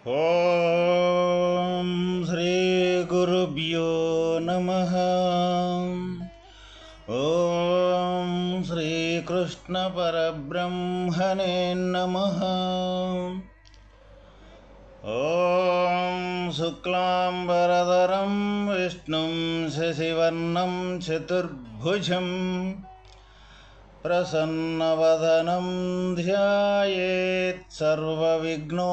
ఓం శ్రీ గురుభ్యో నమః. ఓం శ్రీకృష్ణ పరబ్రహ్మణే నమః. ఓం శుక్లాంబరధరం విష్ణుం శశివర్ణం చతుర్భుజం ప్రసన్నవదనం ధ్యాయేత్ సర్వవిఘ్నోపశాంతయే.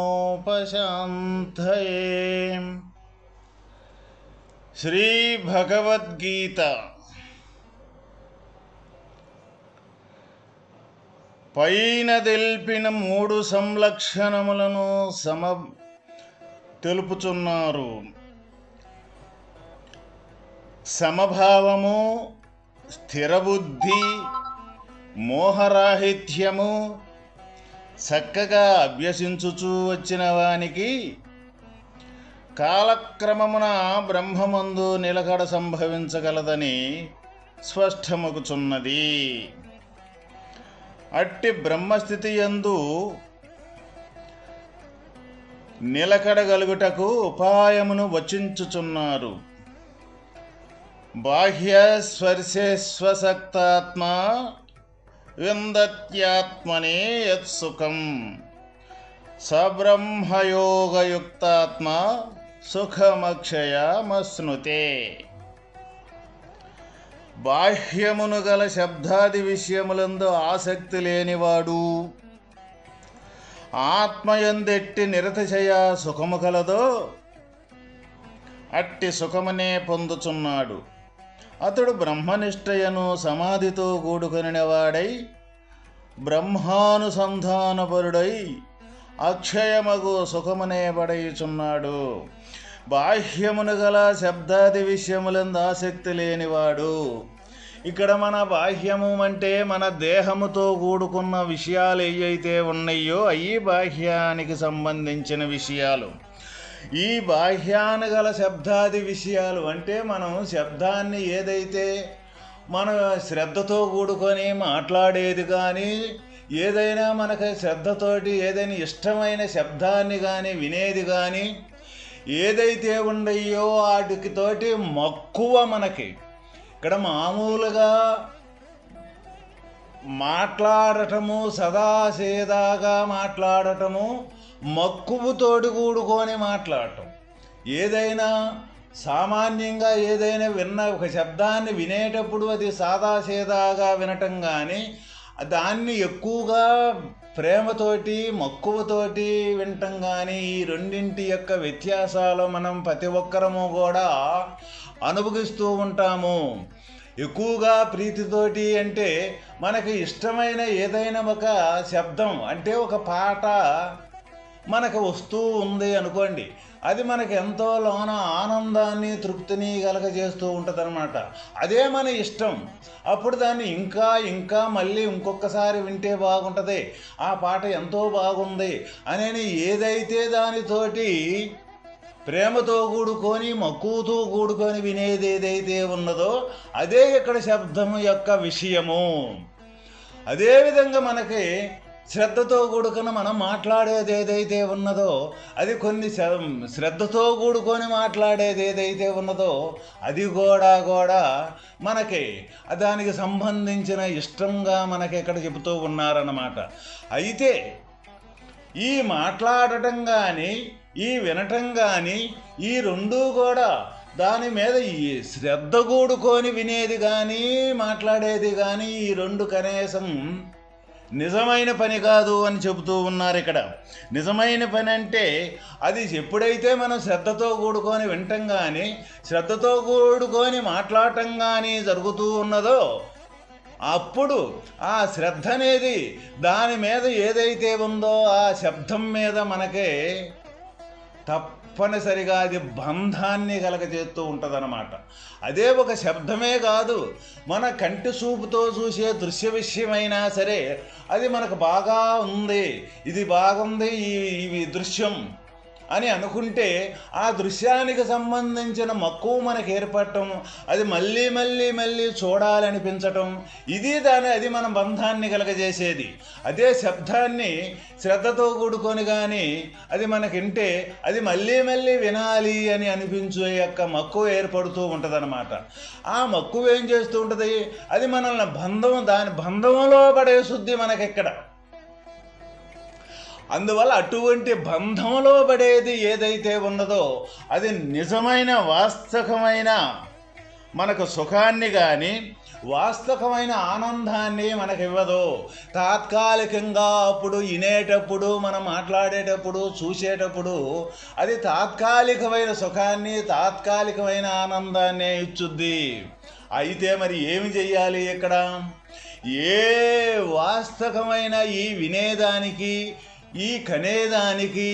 శ్రీ భగవద్గీత పైన తెలిపిన 3 సంలక్షణములను తెలుపుచున్నారు. సమభావము, స్థిరబుద్ధి, మోహరాహిత్యము చక్కగా అభ్యసించుచూ వచ్చిన వానికి కాలక్రమమున బ్రహ్మమందు నిలకడ సంభవించగలదని స్పష్టమగుచున్నది. అట్టి బ్రహ్మస్థితి యందు నిలకడగలుగుటకు ఉపాయమును వచించుచున్నారు. బాహ్య స్పర్శేశ్వసక్తాత్మ విందత్యాత్మనే యత్సుఖం సబ్రహ్మయోగయుక్తాత్మ సుఖమక్షయమశ్నుతే. బాహ్యమును గల శబ్దాది విషయములందు ఆసక్తి లేనివాడు ఆత్మయందెట్టి నిరతిశయ సుఖము కలదో అట్టి సుఖమునే పొందుచున్నాడు. అతడు బ్రహ్మనిష్టయను సమాధితో కూడుకొనినవాడై బ్రహ్మానుసంధానపరుడై అక్షయమగు సుఖమునే పడయుచున్నాడు. బాహ్యమును గల శబ్దాది విషయములందు ఆసక్తి లేనివాడు. ఇక్కడ మన బాహ్యము అంటే మన దేహముతో కూడుకున్న విషయాలు ఏవైతే ఉన్నాయో అవి బాహ్యానికి సంబంధించిన విషయాలు. ఈ బాహ్యాన్ని గల శబ్దాది విషయాలు అంటే మనం శబ్దాన్ని ఏదైతే మన శ్రద్ధతో కూడుకొని మాట్లాడేది కానీ ఏదైనా మనకు శ్రద్ధతోటి ఏదైనా ఇష్టమైన శబ్దాన్ని కానీ వినేది కానీ ఏదైతే ఉండయో వాటికి తోటి మక్కువ మనకి. ఇక్కడ మామూలుగా మాట్లాడటము సదాసేదాగా మాట్లాడటము మక్కువతోటి కూడుకొని మాట్లాడటం. ఏదైనా సామాన్యంగా ఏదైనా విన్న ఒక శబ్దాన్ని వినేటప్పుడు అది సాదాసేదాగా వినటం కానీ దాన్ని ఎక్కువగా ప్రేమతోటి మక్కువతోటి వినటం కానీ ఈ రెండింటి యొక్క వ్యత్యాసాలు మనం ప్రతి ఒక్కరము కూడా అనుభవిస్తూ ఉంటాము. ఎక్కువగా ప్రీతితోటి అంటే మనకి ఇష్టమైన ఏదైనా ఒక శబ్దం అంటే ఒక పాట మనకు వస్తూ ఉంది అనుకోండి, అది మనకు ఎంతో లోన ఆనందాన్ని తృప్తిని కలగజేస్తూ ఉంటుంది అనమాట. అదే మన ఇష్టం. అప్పుడు దాన్ని ఇంకా ఇంకా మళ్ళీ ఇంకొకసారి వింటే బాగుంటుంది, ఆ పాట ఎంతో బాగుంది అని ఏదైతే దానితోటి ప్రేమతో కూడుకొని మక్కువతో కూడుకొని వినేది ఏదైతే ఉన్నదో అదే ఇక్కడ శబ్దము యొక్క విషయము. అదేవిధంగా మనకి శ్రద్ధతో కూడుకుని మనం మాట్లాడేది ఏదైతే ఉన్నదో అది కొన్ని శ్రద్ధతో కూడుకొని మాట్లాడేది ఏదైతే ఉన్నదో అది కూడా మనకి దానికి సంబంధించిన ఇష్టంగా మనకి ఇక్కడ చెబుతూ ఉన్నారన్నమాట. అయితే ఈ మాట్లాడటం కానీ ఈ వినటం కానీ ఈ రెండూ కూడా దాని మీద ఈ శ్రద్ధ కూడుకొని వినేది కానీ మాట్లాడేది కానీ ఈ రెండు కనీసం నిజమైన పని కాదు అని చెబుతూ ఉన్నారు ఇక్కడ. నిజమైన పని అంటే అది ఎప్పుడైతే మనం శ్రద్ధతో కూడుకొని వినటం కానీ శ్రద్ధతో కూడుకొని మాట్లాడటం కానీ జరుగుతూ ఉన్నదో అప్పుడు ఆ శ్రద్ధ అనేది దాని మీద ఏదైతే ఉందో ఆ శబ్దం మీద మనకే తప్పనిసరిగా అది బంధాన్ని కలగజేస్తూ ఉంటుందన్నమాట. అదే ఒక శబ్దమే కాదు, మన కంటి చూపుతో చూసే దృశ్య విషయమైనా సరే అది మనకు బాగా ఉంది, ఇది బాగుంది ఈ దృశ్యం అని అనుకుంటే ఆ దృశ్యానికి సంబంధించిన మక్కువ మనకు ఏర్పడటం, అది మళ్ళీ మళ్ళీ మళ్ళీ చూడాలనిపించటం, అది మన బంధాన్ని కలగజేసేది. అదే శబ్దాన్ని శ్రద్ధతో కూడుకొని కానీ అది మనకింటే అది మళ్ళీ మళ్ళీ వినాలి అని అనిపించే యొక్క మక్కువ ఏర్పడుతూ ఉంటుందన్నమాట. ఆ మక్కువ ఏం చేస్తూ ఉంటుంది, అది మనల్ని దాని బంధంలో పడేసుద్ది మనకెక్కడ. అందువల్ల అటువంటి బంధంలో పడేది ఏదైతే ఉన్నదో అది నిజమైన వాస్తవమైన మనకు సుఖాన్ని కానీ వాస్తవమైన ఆనందాన్ని మనకివ్వదు. తాత్కాలికంగా అప్పుడు వినేటప్పుడు, మనం మాట్లాడేటప్పుడు, చూసేటప్పుడు అది తాత్కాలికమైన సుఖాన్ని, తాత్కాలికమైన ఆనందాన్ని ఇచ్చుద్ది. అయితే మరి ఏమి చెయ్యాలి ఇక్కడ? ఏ వాస్తవమైన ఈ వినేదానికి, ఈ కనేదానికి,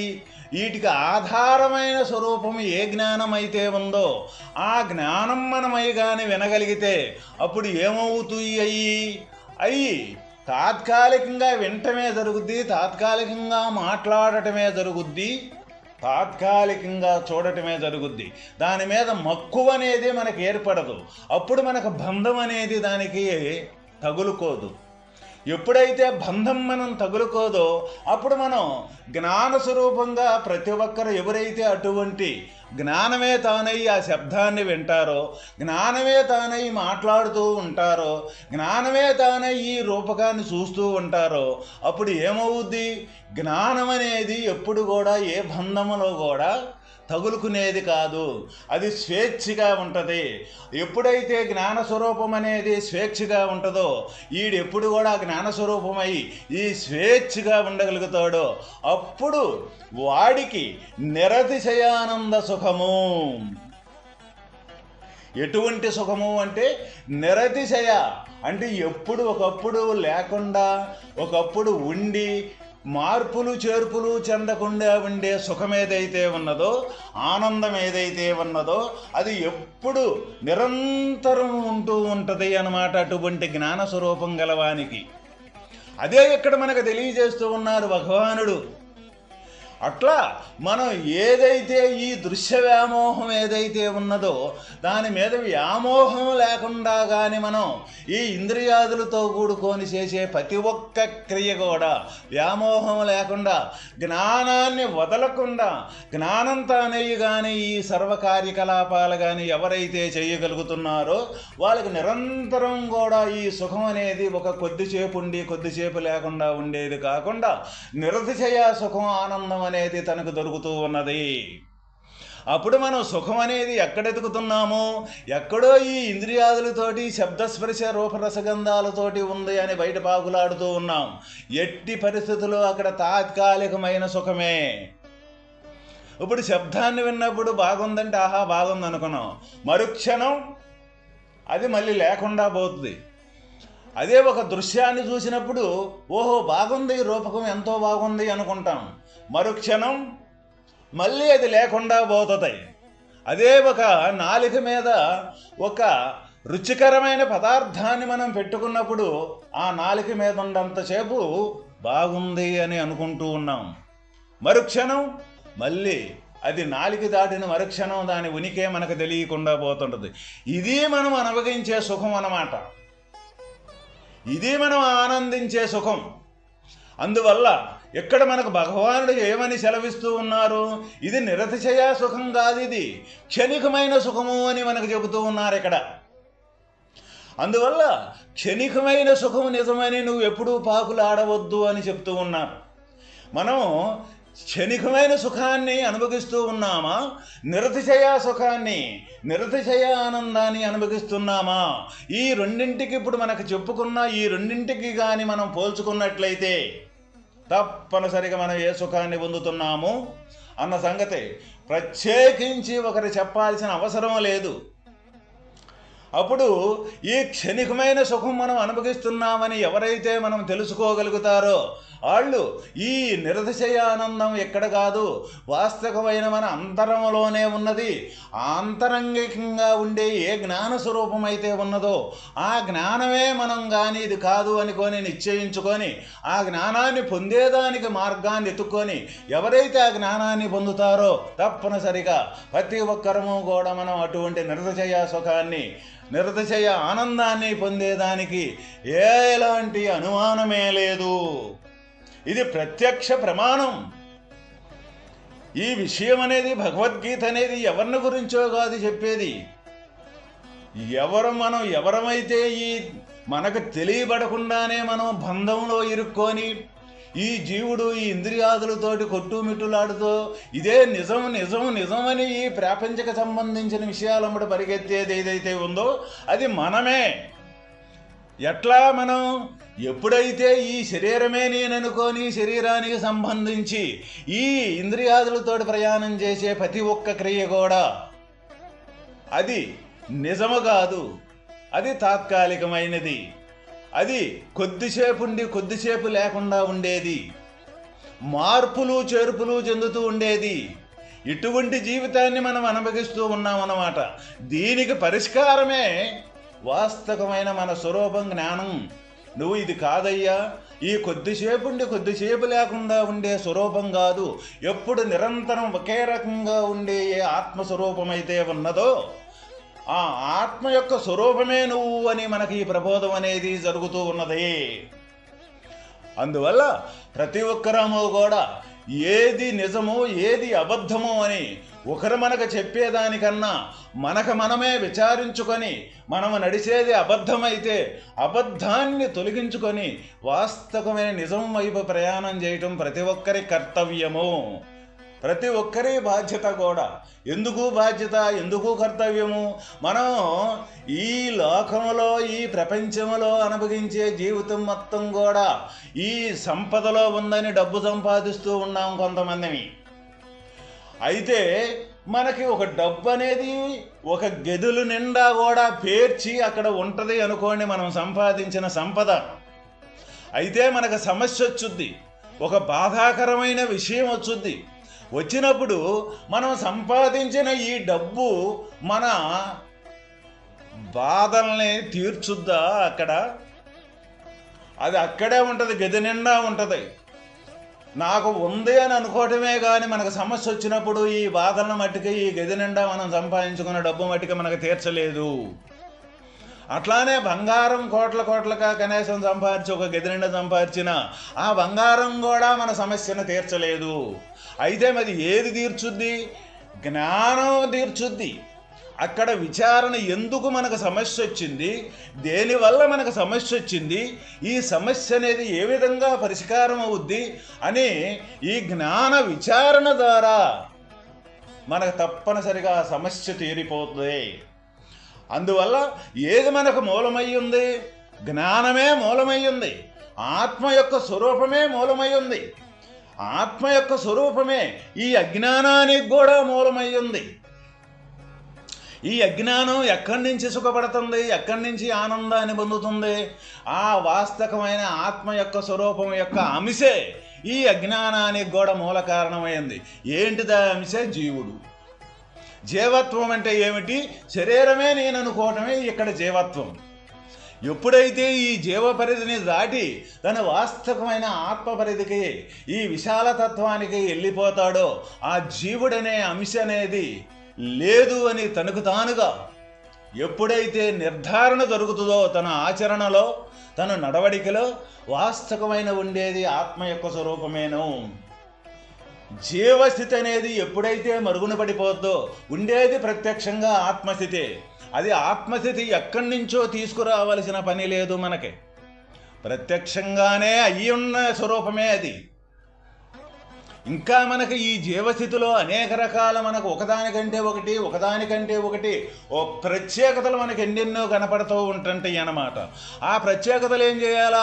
వీటికి ఆధారమైన స్వరూపం ఏ జ్ఞానం అయితే ఉందో ఆ జ్ఞానం మనమై కానీ వినగలిగితే అప్పుడు ఏమవుతాయి? అయ్యి తాత్కాలికంగా వినటమే జరుగుద్ది, తాత్కాలికంగా మాట్లాడటమే జరుగుద్ది, తాత్కాలికంగా చూడటమే జరుగుద్ది. దాని మీద మక్కువ అనేది మనకు ఏర్పడదు. అప్పుడు మనకు బంధం అనేది దానికి తగులుకోదు. ఎప్పుడైతే బంధం మనం తగులుకోదో అప్పుడు మనం జ్ఞానస్వరూపంగా ప్రతి ఒక్కరు ఎవరైతే అటువంటి జ్ఞానమే తానై ఆ శబ్దాన్ని వింటారో, జ్ఞానమే తానై మాట్లాడుతూ ఉంటారో, జ్ఞానమే తానై ఈ రూపకాన్ని చూస్తూ ఉంటారో అప్పుడు ఏమవుద్ది? జ్ఞానం అనేది ఎప్పుడు కూడా ఏ బంధములో కూడా తగులుకునేది కాదు. అది స్వేచ్ఛగా ఉంటుంది. ఎప్పుడైతే జ్ఞానస్వరూపం అనేది స్వేచ్ఛగా ఉంటుందో ఎప్పుడు కూడా జ్ఞానస్వరూపమై ఈ స్వేచ్ఛగా ఉండగలుగుతాడో అప్పుడు వాడికి నిరతిశయానంద సుఖము. ఎటువంటి సుఖము అంటే నిరతిశయ అంటే ఎప్పుడు ఒకప్పుడు లేకుండా, ఒకప్పుడు ఉండి మార్పులు చేర్పులు చెందకుండా ఉండే సుఖం ఏదైతే ఉన్నదో, ఆనందం ఏదైతే ఉన్నదో అది ఎప్పుడు నిరంతరం ఉంటూ ఉంటుంది అన్నమాట. అటువంటి జ్ఞానస్వరూపం గలవానికి అదే ఇక్కడ మనకు తెలియజేస్తూ ఉన్నారు భగవానుడు. అట్లా మనం ఏదైతే ఈ దృశ్య వ్యామోహం ఏదైతే ఉన్నదో దాని మీద వ్యామోహం లేకుండా కానీ మనం ఈ ఇంద్రియాదులతో కూడుకొని చేసే ప్రతి ఒక్క క్రియ కూడా వ్యామోహం లేకుండా, జ్ఞానాన్ని వదలకుండా, జ్ఞానంతో అనేవి కానీ ఈ సర్వకార్యకలాపాలు కానీ ఎవరైతే చేయగలుగుతున్నారో వాళ్ళకి నిరంతరం కూడా ఈ సుఖం అనేది ఒక కొద్దిసేపు ఉండి కొద్దిసేపు లేకుండా ఉండేది కాకుండా నిరతిశయ సుఖం, ఆనందం అనేది తనకు దొరుకుతూ ఉన్నది. అప్పుడు మనం సుఖం అనేది ఎక్కడ ఎదుగుతున్నాము? ఎక్కడో ఈ ఇంద్రియాదులతోటి శబ్దస్పర్శ రూపరసగంధాలతోటి ఉంది అని బయట పాకులాడుతూ ఉన్నాం. ఎట్టి పరిస్థితుల్లో అక్కడ తాత్కాలికమైన సుఖమే. ఇప్పుడు శబ్దాన్ని విన్నప్పుడు బాగుందంటే ఆహా బాగుంది అనుకున్నాం, మరుక్షణం అది మళ్ళీ లేకుండా పోతుంది. అదే ఒక దృశ్యాన్ని చూసినప్పుడు ఓహో బాగుంది, రూపకం ఎంతో బాగుంది అనుకుంటాం, మరుక్షణం మళ్ళీ అది లేకుండా పోతుంది. అదే ఒక నాలుక మీద ఒక రుచికరమైన పదార్థాన్ని మనం పెట్టుకున్నప్పుడు ఆ నాలుక మీద ఉన్నంతసేపు బాగుంది అని అనుకుంటూ ఉన్నాం, మరుక్షణం మళ్ళీ అది నాలుక దాటిన మరుక్షణం దాని ఉనికే మనకు తెలియకుండా పోతుంటుంది. ఇది మనం అనుభవించే సుఖం అన్నమాట. ఇది మనం ఆనందించే సుఖం. అందువల్ల ఇక్కడ మనకు భగవానుడు ఏమని సెలవిస్తూ ఉన్నారు? ఇది నిరతిశయ సుఖం కాదు, ఇది క్షణికమైన సుఖము అని మనకు చెబుతూ ఉన్నారు ఇక్కడ. అందువల్ల క్షణికమైన సుఖం నిజమని నువ్వు ఎప్పుడూ పాకులు ఆడవద్దు అని చెప్తూ ఉన్నారు. మనం క్షణికమైన సుఖాన్ని అనుభవిస్తూ ఉన్నామా, నిరతిశయ సుఖాన్ని, నిరతిశయ ఆనందాన్ని అనుభవిస్తున్నామా? ఈ రెండింటికి ఇప్పుడు మనకు చెప్పుకున్న ఈ రెండింటికి కానీ మనం పోల్చుకున్నట్లయితే తప్పనిసరిగా మనం ఏ సుఖాన్ని పొందుతున్నాము అన్న సంగతి ప్రత్యేకించి ఒకరు చెప్పాల్సిన అవసరం లేదు. అప్పుడు ఈ క్షణికమైన సుఖం మనం అనుభవిస్తున్నామని ఎవరైతే మనం తెలుసుకోగలుగుతారో వాళ్ళు ఈ నిరతిశయ ఆనందం ఎక్కడ కాదు, వాస్తవమైన మన అంతరంలోనే ఉన్నది. ఆంతరంగికంగా ఉండే ఏ జ్ఞాన స్వరూపం అయితే ఉన్నదో ఆ జ్ఞానమే మనం కానీ ఇది కాదు అనుకొని నిశ్చయించుకొని ఆ జ్ఞానాన్ని పొందేదానికి మార్గాన్ని ఎత్తుక్కొని ఎవరైతే ఆ జ్ఞానాన్ని పొందుతారో తప్పనిసరిగా ప్రతి ఒక్కరము కూడా మనం అటువంటి నిరతిశయ సుఖాన్ని, నిరతిశయ ఆనందాన్ని పొందేదానికి ఎలాంటి అనుమానమే లేదు. ఇది ప్రత్యక్ష ప్రమాణం. ఈ విషయం అనేది, భగవద్గీత అనేది ఎవరిని గురించో కాదు చెప్పేది. మనం ఎవరమైతే ఈ మనకు తెలియబడకుండానే మనం బంధంలో ఇరుక్కొని ఈ జీవుడు ఈ ఇంద్రియాదులతోటి కొట్టుమిట్టులాడుతూ ఇదే నిజం నిజం నిజమని ఈ ప్రాపంచిక సంబంధించిన విషయాలమ్మడి పరిగెత్తేది ఏదైతే ఉందో అది మనమే. ఎట్లా మనం ఎప్పుడైతే ఈ శరీరమే నేననుకొని శరీరానికి సంబంధించి ఈ ఇంద్రియాదులతోటి ప్రయాణం చేసే ప్రతి ఒక్క క్రియ కూడా అది నిజము కాదు, అది తాత్కాలికమైనది, అది కొద్దిసేపు ఉండి కొద్దిసేపు లేకుండా ఉండేది, మార్పులు చేర్పులు చెందుతూ ఉండేది. ఇటువంటి జీవితాన్ని మనం అనుభవిస్తూ ఉన్నామన్నమాట. దీనికి పరిష్కారమే వాస్తవమైన మన స్వరూపం జ్ఞానం. నువ్వు ఇది కాదయ్యా, ఈ కొద్దిసేపు ఉండి కొద్దిసేపు లేకుండా ఉండే స్వరూపం కాదు, ఎప్పుడు నిరంతరం ఒకే రకంగా ఉండే ఏ ఆత్మస్వరూపమైతే ఉన్నదో ఆ ఆత్మ యొక్క స్వరూపమే నువ్వు అని మనకి ఈ ప్రబోధం అనేది జరుగుతూ ఉన్నది. అందువల్ల ప్రతి ఒక్కరము కూడా ఏది నిజమో ఏది అబద్ధమో అని ఒకరు మనకు చెప్పేదానికన్నా మనకు మనమే విచారించుకొని మనము నడిచేది అబద్ధమైతే అబద్ధాన్ని తొలగించుకొని వాస్తవమైన నిజం వైపు ప్రయాణం చేయటం ప్రతి ఒక్కరి కర్తవ్యము, ప్రతి ఒక్కరి బాధ్యత కూడా. ఎందుకు బాధ్యత, ఎందుకు కర్తవ్యము? మనం ఈ లోకంలో ఈ ప్రపంచంలో అనుభవించే జీవితం మొత్తం కూడా ఈ సంపదలో ఉందని డబ్బు సంపాదిస్తూ ఉన్నాం కొంతమందిని. అయితే మనకి ఒక డబ్బు అనేది ఒక గదులు నిండా కూడా పేర్చి అక్కడ ఉంటుంది అనుకోండి, మనం సంపాదించిన సంపద. అయితే మనకు సమస్య వచ్చుద్ది, ఒక బాధాకరమైన విషయం వచ్చుద్ది. వచ్చినప్పుడు మనం సంపాదించిన ఈ డబ్బు మన బాధల్ని తీర్చుద్దా? అక్కడ అది అక్కడే ఉంటుంది, గది నిండా ఉంటుంది. నాకు ఉంది అని అనుకోవటమే కానీ మనకు సమస్య వచ్చినప్పుడు ఈ బాధలను మట్టికి ఈ గది నిండా మనం సంపాదించుకున్న డబ్బు మట్టికి మనకు తీర్చలేదు. అట్లానే బంగారం కోట్లగా కనీసం సంపాదించి ఒక గది నిండా సంపాదించిన ఆ బంగారం కూడా మన సమస్యను తీర్చలేదు. అయితే మరి ఏది తీర్చుద్ది? జ్ఞానం తీర్చుద్ది. అక్కడ విచారణ, ఎందుకు మనకు సమస్య వచ్చింది, దేనివల్ల మనకు సమస్య వచ్చింది, ఈ సమస్య అనేది ఏ విధంగా పరిష్కారం అవుద్ది అని ఈ జ్ఞాన విచారణ ద్వారా మనకు తప్పనిసరిగా ఆ సమస్య తీరిపోతుంది. అందువల్ల ఏది మనకు మూలమై ఉంది? జ్ఞానమే మూలమై ఉంది, ఆత్మ యొక్క స్వరూపమే మూలమై ఉంది. ఆత్మ యొక్క స్వరూపమే ఈ అజ్ఞానానికి కూడా మూలమై ఉంది. ఈ అజ్ఞానం ఎక్కడి నుంచి సుఖపడుతుంది, ఎక్కడి నుంచి ఆనందాన్ని పొందుతుంది? ఆ వాస్తవమైన ఆత్మ యొక్క స్వరూపం యొక్క అంశే ఈ అజ్ఞానానికి కూడా మూల కారణమైంది. ఏంటిదా అంశే? జీవుడు. జీవత్వం అంటే ఏమిటి? శరీరమే నేను అనుకోవటమే ఇక్కడ జీవత్వం. ఎప్పుడైతే ఈ జీవ పరిధిని దాటి తన వాస్తవమైన ఆత్మ పరిధికి, ఈ విశాలతత్వానికి వెళ్ళిపోతాడో ఆ జీవుడనే అంశ అనేది లేదు అని తనకు తానుగా ఎప్పుడైతే నిర్ధారణ దొరుకుతుందో తన ఆచరణలో, తన నడవడికలో వాస్తవమైన ఉండేది ఆత్మ యొక్క స్వరూపమేను. జీవస్థితి అనేది ఎప్పుడైతే మరుగున పడిపోద్దో ఉండేది ప్రత్యక్షంగా ఆత్మస్థితి. అది ఆత్మస్థితి ఎక్కడి నుంచో తీసుకురావలసిన పని లేదు, మనకి ప్రత్యక్షంగానే అయ్యి ఉన్న స్వరూపమే అది. ఇంకా మనకు ఈ జీవస్థితిలో అనేక రకాల మనకు ఒకదానికంటే ఒకటి ఓ ప్రత్యేకతలు మనకు ఎన్నెన్నో కనపడుతూ ఉంటుంటాయి అన్నమాట. ఆ ప్రత్యేకతలు ఏం చేయాలా?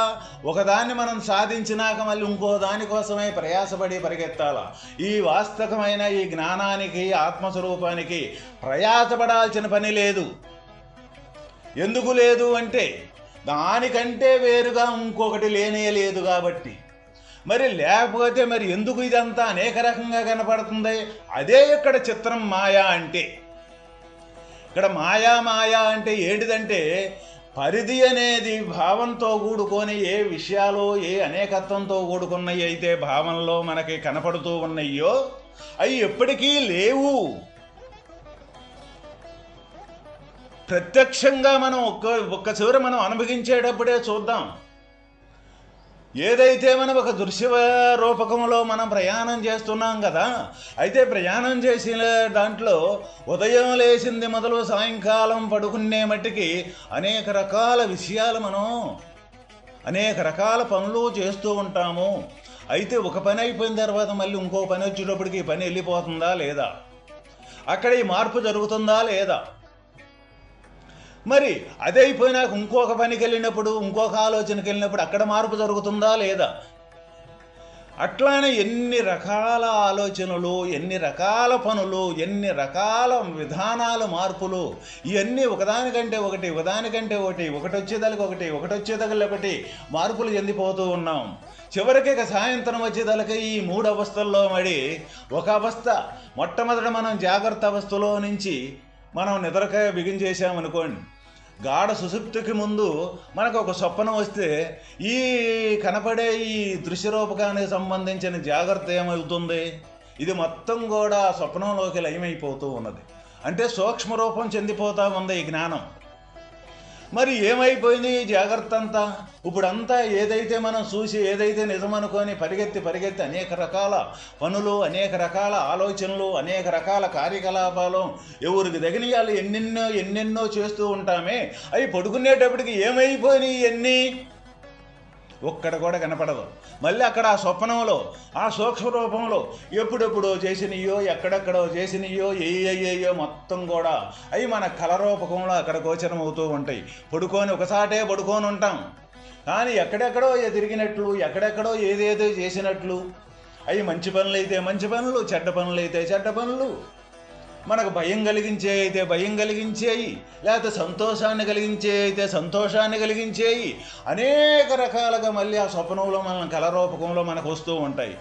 ఒకదాన్ని మనం సాధించినాక మళ్ళీ ఇంకో దానికోసమే ప్రయాసపడి పరిగెత్తాలా. ఈ వాస్తవమైన ఈ జ్ఞానానికి, ఆత్మస్వరూపానికి ప్రయాసపడాల్సిన పని లేదు. ఎందుకు లేదు అంటే దానికంటే వేరుగా ఇంకొకటి లేనే లేదు కాబట్టి. మరి లేకపోతే మరి ఎందుకు ఇదంతా అనేక రకంగా కనపడుతుంది? అదే ఇక్కడ చిత్రం మాయా అంటే. ఇక్కడ మాయా అంటే ఏంటిదంటే, పరిధి అనేది భావంతో కూడుకొని ఏ విషయాలు ఏ అనేకత్వంతో కూడుకున్నవి అయితే భావంలో మనకి కనపడుతూ ఉన్నాయో అవి ఎప్పటికీ లేవు. ప్రత్యక్షంగా మనం ఒక్క చివర మనం అనుభవించేటప్పుడే చూద్దాం. ఏదైతే మనం ఒక దృశ్య రూపకంలో మనం ప్రయాణం చేస్తున్నాం కదా, అయితే ప్రయాణం చేసిన దాంట్లో ఉదయం లేచింది మొదలు సాయంకాలం పడుకునే మట్టికి అనేక రకాల విషయాలు మనం అనేక రకాల పనులు చేస్తూ ఉంటాము. అయితే ఒక పని అయిపోయిన తర్వాత మళ్ళీ ఇంకో పని వచ్చేటప్పటికి ఈ పని వెళ్ళిపోతుందా లేదా, అక్కడ ఈ మార్పు జరుగుతుందా లేదా, మరి అదే అయిపోయినాక ఇంకొక పనికి వెళ్ళినప్పుడు ఇంకొక ఆలోచనకి వెళ్ళినప్పుడు అక్కడ మార్పు జరుగుతుందా లేదా. అట్లానే ఎన్ని రకాల ఆలోచనలు, ఎన్ని రకాల పనులు, ఎన్ని రకాల విధానాల మార్పులు, ఇవన్నీ ఒకదానికంటే ఒకటి ఒకటి వచ్చేదలకి మార్పులు చెందిపోతూ ఉన్నాం. చివరికి సాయంత్రం వచ్చేదలకి ఈ 3 అవస్థల్లో మడి ఒక అవస్థ, మొట్టమొదట మనం జాగ్రత్త అవస్థలో నుంచి మనం నిద్రక బిగించేసామనుకోండి, గాఢ సుషుప్తికి ముందు మనకు ఒక స్వప్నం వస్తే ఈ కనపడే ఈ దృశ్యరూపకానికి సంబంధించిన జాగ్రత్త ఏమవుతుంది? ఇది మొత్తం కూడా స్వప్నంలోకి లయమైపోతూ ఉన్నది. అంటే సూక్ష్మ రూపం చెందిపోతూ ఉంది ఈ జ్ఞానం. మరి ఏమైపోయింది ఈ జాగ్రత్త అంతా? ఇప్పుడంతా ఏదైతే మనం చూసి ఏదైతే నిజమనుకొని పరిగెత్తి అనేక రకాల పనులు, అనేక రకాల ఆలోచనలు, అనేక రకాల కార్యకలాపాలు ఎవరికి తగినయాలు ఎన్నెన్నో చేస్తూ ఉంటామే, అవి పడుకునేటప్పటికి ఏమైపోయినాయి ఇవన్నీ ఒక్కడ కూడా కనపడదు. మళ్ళీ అక్కడ ఆ స్వప్నంలో ఆ సూక్ష్మ రూపంలో ఎప్పుడెప్పుడో చేసినయో ఎక్కడెక్కడో చేసినయో ఏయో మొత్తం కూడా అవి మన కళరూపకంలో అక్కడ గోచరం అవుతూ ఉంటాయి. ఒకసాటే పడుకొని ఉంటాం, కానీ ఎక్కడెక్కడో తిరిగినట్లు, ఎక్కడెక్కడో ఏదేదో చేసినట్లు, అవి మంచి పనులు అయితే మంచి పనులు, చెడ్డ పనులు అయితే చెడ్డ పనులు, మనకు భయం కలిగించే అయితే భయం కలిగించేయి, లేకపోతే సంతోషాన్ని కలిగించే అయితే సంతోషాన్ని కలిగించేయి, అనేక రకాలుగా మళ్ళీ ఆ స్వప్నంలో మన కళరూపకంలో మనకు వస్తూ ఉంటాయి.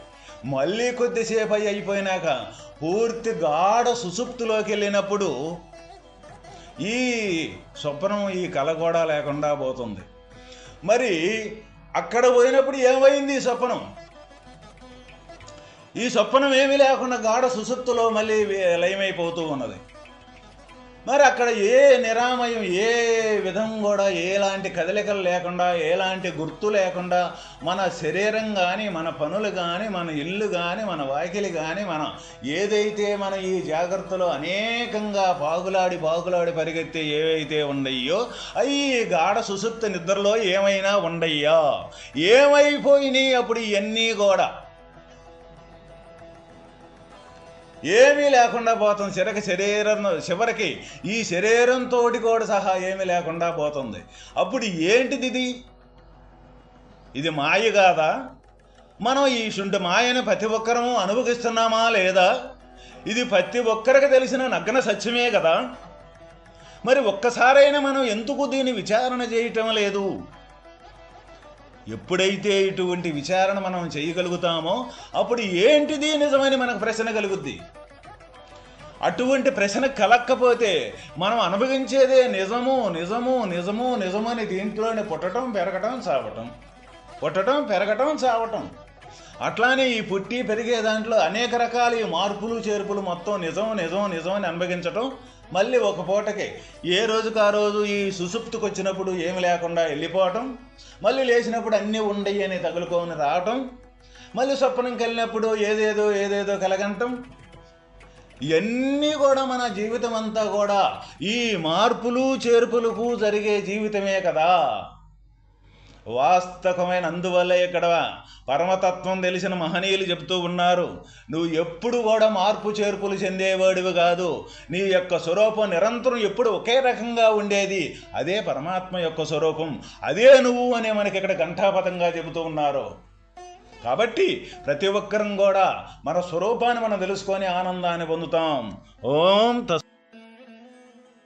మళ్ళీ కొద్దిసేపు అయిపోయినాక పూర్తి గాఢ సుషుప్తిలోకి వెళ్ళినప్పుడు ఈ స్వప్నం ఈ కళ కూడా లేకుండా పోతుంది. మరి అక్కడ పోయినప్పుడు ఏమైంది స్వప్నం? ఈ స్వప్నం ఏమీ లేకుండా గాఢ సుషుప్తిలో మళ్ళీ లయమైపోతూ ఉన్నది. మరి అక్కడ ఏ నిరామయం, ఏ విధం కూడా ఎలాంటి కదలికలు లేకుండా, ఎలాంటి గుర్తు లేకుండా, మన శరీరం కానీ, మన పనులు కానీ, మన ఇల్లు కానీ, మన వాకిలి కానీ, ఏదైతే మన ఈ జాగ్రత్తలో అనేకంగా పాగులాడి పరిగెత్తే ఏవైతే ఉండయ్యో అవి గాఢ సుషుప్తి నిద్రలో ఏమైనా ఉండయ్యా? ఏమైపోయినాయి అప్పుడు ఇవన్నీ కూడా? ఏమీ లేకుండా పోతుంది. చివరికి ఈ శరీరంతో కూడా సహా ఏమీ లేకుండా పోతుంది. అప్పుడు ఏంటిది ఇది మాయ కాదా? మనం ఈ శుంఠ మాయను ప్రతి ఒక్కరము అనుభవిస్తున్నామా లేదా? ఇది ప్రతి ఒక్కరికి తెలిసిన నగ్న సత్యమే కదా. మరి ఒక్కసారైనా మనం ఎందుకు దీన్ని విచారణ చేయటం లేదు? ఎప్పుడైతే ఇటువంటి విచారణ మనం చేయగలుగుతామో అప్పుడు ఏంటిది నిజమని మనకు ప్రశ్న కలుగుద్ది. అటువంటి ప్రశ్న కలక్కపోతే మనం అనుభవించేదే నిజము అని దీంట్లోనే పుట్టడం పెరగటం చావటం. అట్లానే ఈ పుట్టి పెరిగే దాంట్లో అనేక రకాల ఈ మార్పులు చేర్పులు మొత్తం నిజం అని అనుభవించటం, మళ్ళీ ఒక పూటకి ఏ రోజుకు ఆ రోజు ఈ సుషుప్తికి వచ్చినప్పుడు ఏమి లేకుండా వెళ్ళిపోవటం, మళ్ళీ లేచినప్పుడు అన్నీ ఉండయి అని తగులుకొని రావటం, మళ్ళీ స్వప్నంకి వెళ్ళినప్పుడు ఏదేదో కలగంటం, ఇవన్నీ కూడా మన జీవితం అంతా కూడా ఈ మార్పులు చేర్పులకు జరిగే జీవితమే కదా వాస్తవమైన. అందువల్ల ఇక్కడ పరమతత్వం తెలిసిన మహనీయులు చెబుతూ ఉన్నారు, నువ్వు ఎప్పుడు కూడా మార్పు చేర్పులు చెందేవాడివి కాదు. నీ యొక్క స్వరూపం నిరంతరం ఎప్పుడు ఒకే రకంగా ఉండేది. అదే పరమాత్మ యొక్క స్వరూపం, అదే నువ్వు అనే మనకి ఇక్కడ ఘంటాపథంగా చెబుతూ ఉన్నారు. కాబట్టి ప్రతి ఒక్కరం కూడా మన స్వరూపాన్ని మనం తెలుసుకొని ఆనందాన్ని పొందుతాం. ఓం